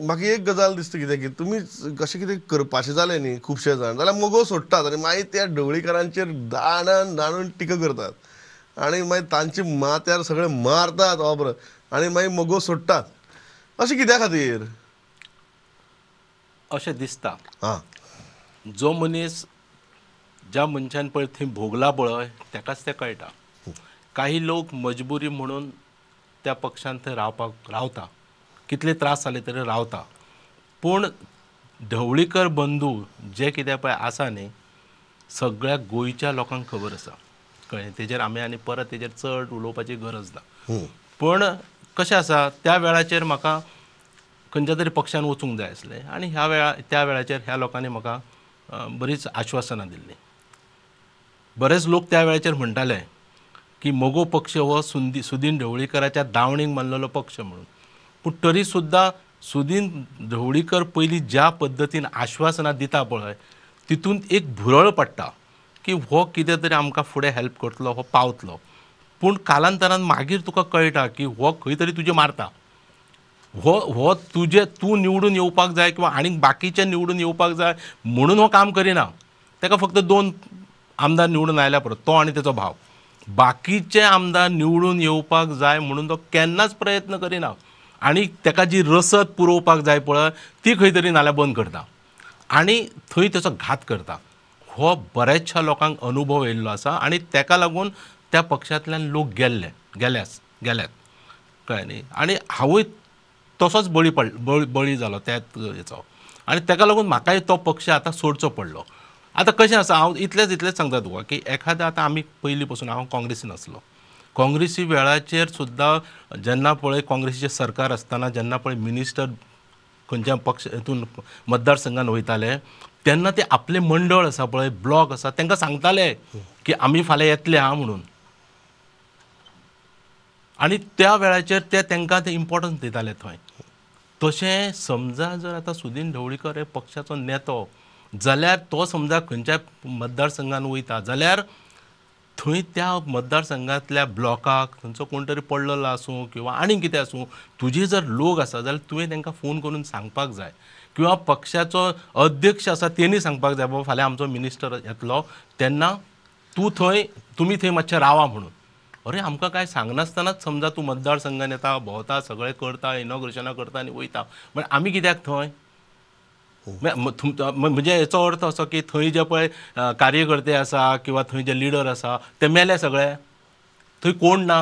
म्हाका एक गजाल दिसता कितें की तुमी कशें कितें करपाचें जालें न्ही खुबशे जाण जाल्यार मोगो सोडटात आनी मागीर त्या ढवळीकारांचेर दाणून टिका करतात आनी मागीर तांचे माथ्यार सगळे मारतात ऑब्र आनी मागीर मोगो सोडटात अशें कित्या खातीर अशें दिसता हां जो मनीस ज्या मनशान पळय थंय भोगला पळय तेकाच तें कळटा काही लोक मजबुरी म्हणून त्या पक्षांत थंय रावता कितले त्रास जाले तरी रावता पूण ढवळीकर बंधू जे कितें पळय आसा न्ही सगळ्या गोंयच्या लोकांक खबर आसा कळ्ळें तेजेर आमी आनी परत तेजेर चड उलोवपाची गरज ना पूण कशें आसा त्या वेळाचेर म्हाका खंयच्या तरी पक्षान वचूंक जाय आसलें आनी त्या वेळाचेर ह्या लोकांनी म्हाका बरीच आश्वासनां दिल्लीं बरेच लोक त्या वेळाचेर म्हणटाले की मोगो पक्ष हो सुदीन ढवळीकराच्या दावणीक मानलेलो पक्ष म्हणून पूण तरी सुद्दां सुदीन ढवळीकर पयलीं ज्या पद्दतीन आश्वासनां दिता पळय तितून एक भुरळ पडटा की हो कितें तरी आमकां फुडें हेल्प करतलो हो पावतलो पूण कालांतरान मागीर तुका कळटा की हो खंय तरी तुजें मारता हो तूं निवडून येवपाक जाय किंवा आनीक बाकीचे निवडून येवपाक जाय म्हणून हो काम करिना ताका फक्त 2 आमदार निवडून आयल्या पुरो तो आनी तेचो भाव बाकीचे आमदार निवडून येवपाक जाय म्हणून तो केन्नाच प्रयत्न करिना आनी ताका जी रसद पुरोवपाक जाय पळय ती खंय तरी नाल्यार बंद करता आनी थंय तेचो घात करता हो बऱ्याचशा लोकांक अनुभव येयल्लो आसा आनी ताका लागून त्या पक्षांतल्यान लोक गेल्यात कळ्ळें न्ही आनी हांवूय तसोच बळी जालो त्याच हेचो आनी ताका लागून म्हाकाय तो पक्ष आतां सोडचो पडलो आतां कशें आसा हांव इतलेंच सांगता तुका की एखादा आतां आमी पयलीं पासून हांव काँग्रेसीन आसलो काँग्रेसी वेळाचेर सुद्दां जेन्ना पळय काँग्रेसीचें सरकार आसतना जेन्ना पळय मिनिस्टर खंयच्या पक्ष हितून मतदारसंघान वयताले तेन्ना ते आपले मंडळ आसा पळय ब्लॉक आसा तांकां सांगताले की आमी फाल्यां येतले आं म्हणून आनी त्या वेळाचेर ते तांकां ते इम्पॉर्टन्स दिताले थंय तशें समजा जर आतां सुदीन ढवळीकर हे पक्षाचो नेतो जाल्यार तो समजा खंयच्याय मतदारसंघान वयता जाल्यार थंय त्या मतदारसंघांतल्या ब्लॉकाक थंयचो कोण तरी पडलेलो आसूं किंवा आनी कितें आसूं तुजे जर लोक आसा जाल्यार तुवें तांकां फोन करून सांगपाक जाय किंवा पक्षाचो अध्यक्ष आसा तेणी सांगपाक जाय बाबा फाल्यां आमचो मिनिस्टर येतलो तेन्ना तुमी थंय मातशें रावा म्हणून अरे आमकां कांय सांगनासतनाच समजा तूं मतदारसंघान येता भोंवता सगळें करता इनॉग्रेशनां करता आनी वयता म्हण आमी कित्याक थंय म्हणजे हेचो अर्थ असो की थंय जे पळय कार्यकर्ते आसा किंवा थंय जे लिडर आसा ते मेले सगळे थंय कोण ना